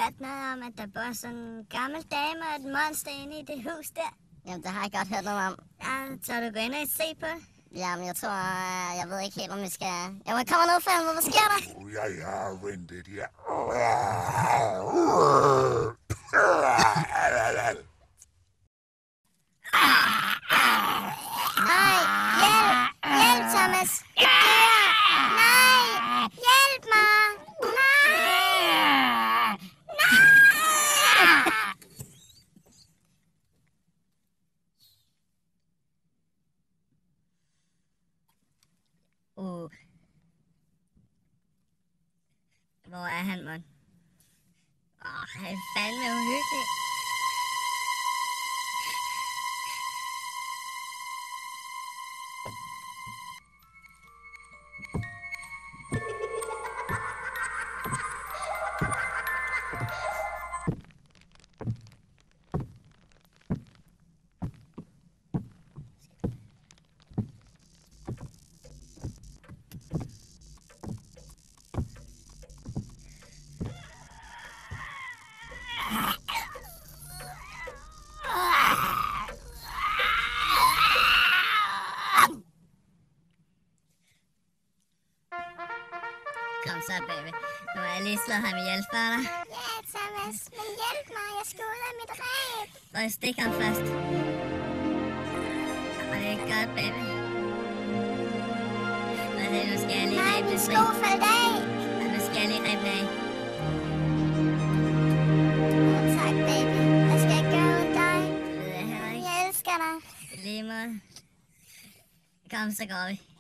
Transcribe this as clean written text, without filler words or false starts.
hørt noget om, at der bor sådan en gammel dame og et monster inde i det hus der? Jamen, det har jeg godt hørt noget om. Ja, så du gå ind og se på det? Jamen, jeg tror, jeg ved ikke helt, om vi skal... Jamen, kommer noget frem, hvad sker der? Jeg har ventet, ja. Nej, hjælp, Thomas. Nej, hjælp mig. Nej. Hvor er han, mand? Han er fandme uhyggelig. Kom så, baby. Nu har jeg lige slået ham ihjel for dig. Ja, Thomas, men hjælp mig. Jeg skal ud af mit ræb. Prøv at stikke ham først. Og det er godt, baby. Og det, nu skal jeg lige Nej, ræbe min det sko faldt af. Og nu skal jeg lige ræbe det af. Tak, baby. Hvad skal jeg gøre uden dig? Det ved jeg heller ikke. Jeg elsker dig. Lige måde. Kom, så går vi.